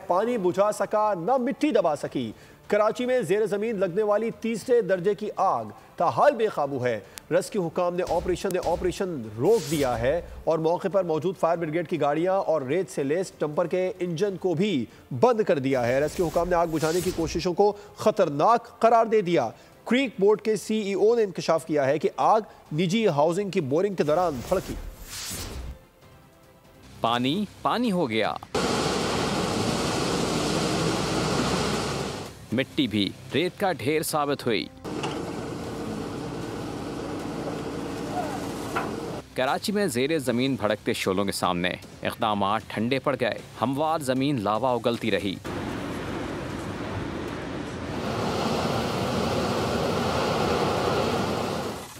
पानी बुझा सका न मिट्टी दबा सकी। कराची में जेर जमीन लगने वाली तीसरे दर्जे की आग ताहाल बेकाबू है। रेस्क्यू हुकाम ने ऑपरेशन रोक दिया है और मौके पर मौजूद फायर ब्रिगेड की गाड़ियां और रेत से लेस डंपर के इंजन को भी बंद कर दिया है। रेस्क्यू हुकाम ने आग बुझाने की कोशिशों को खतरनाक करार दे दिया। क्रीक बोर्ड के CEO ने इंकशाफ किया है कि आग निजी हाउसिंग की बोरिंग के दौरान भड़की। पानी पानी हो गया, मिट्टी भी रेत का ढेर साबित हुई। कराची में जेरे जमीन भड़कते शोलों के सामने इक़दामात ठंडे पड़ गए। हमवार जमीन लावा उगलती रही।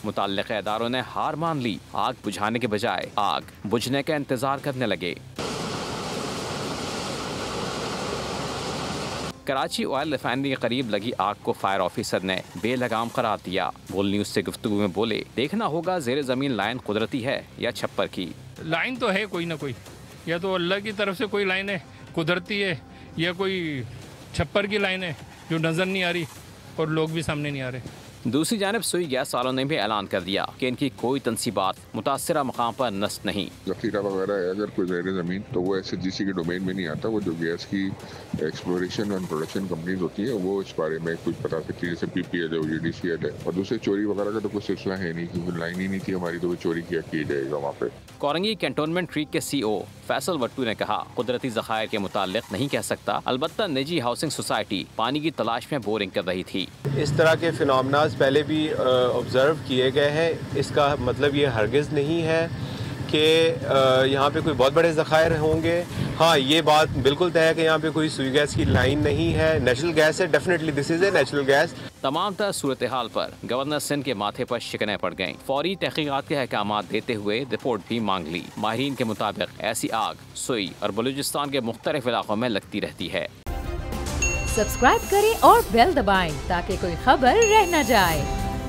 मुतल्लिक़ इदारों ने हार मान ली। आग बुझाने के बजाय आग बुझने का इंतजार करने लगे। कराची ऑयल रिफाइनरी के करीब लगी आग को फायर ऑफिसर ने बेलगाम करार दिया। बोल न्यूज से गुफ्तगू में बोले, देखना होगा जेर जमीन लाइन कुदरती है या छप्पर की। लाइन तो है कोई ना कोई, या तो अल्लाह की तरफ से कोई लाइन है कुदरती है, या कोई छप्पर की लाइन है जो नजर नहीं आ रही और लोग भी सामने नहीं आ रहे। दूसरी जानिब सुई गैस वालों ने भी ऐलान कर दिया कि इनकी कोई तंसीबात मुतासिरा मकाम पर नस्ब नहीं। जखीरा वगैरह है अगर कोई ज़ेर ज़मीन तो वो SHGC के डोमेन में नहीं आता। वो जो गैस की एक्सप्लोरेशन एंड प्रोडक्शन कंपनीज होती है वो इस बारे में कुछ बता सकती है, जैसे PPL है, GDCL है। और दूसरे चोरी वगैरह का तो कोई सिलसिला है नहीं, क्योंकि लाइन ही नहीं थी हमारी, तो वो चोरी किया जाएगा वहाँ पे। कोरंगी कैंटोनमेंट क्रीक के CEO फैसल वट्टू ने कहा, कुदरती ज़खायर के मुतालिक नहीं कह सकता, अलबत्ता निजी हाउसिंग सोसाइटी पानी की तलाश में बोरिंग कर रही थी। इस तरह के फिनोमेनास पहले भी ऑब्जर्व किए गए हैं। इसका मतलब ये हरगिज़ नहीं है कि यहाँ पे कोई बहुत बड़े ज़खायर होंगे। हाँ, ये बात बिल्कुल तय है कि यहाँ पे कोई सुई गैस की लाइन नहीं है, नेचुरल गैस है। Definitely this is a natural gas. तमाम तरह सूरत हाल पर गवर्नर सिंध के माथे पर शिकने पड़ गईं। फौरी तहकीकात के अहकामात देते हुए रिपोर्ट भी मांग ली। माहिरीन के मुताबिक ऐसी आग सुई और बलूचिस्तान के मुख्तलिफ इलाकों में लगती रहती है। सब्सक्राइब करें और बेल दबाएं ताकि कोई खबर रह न जाए।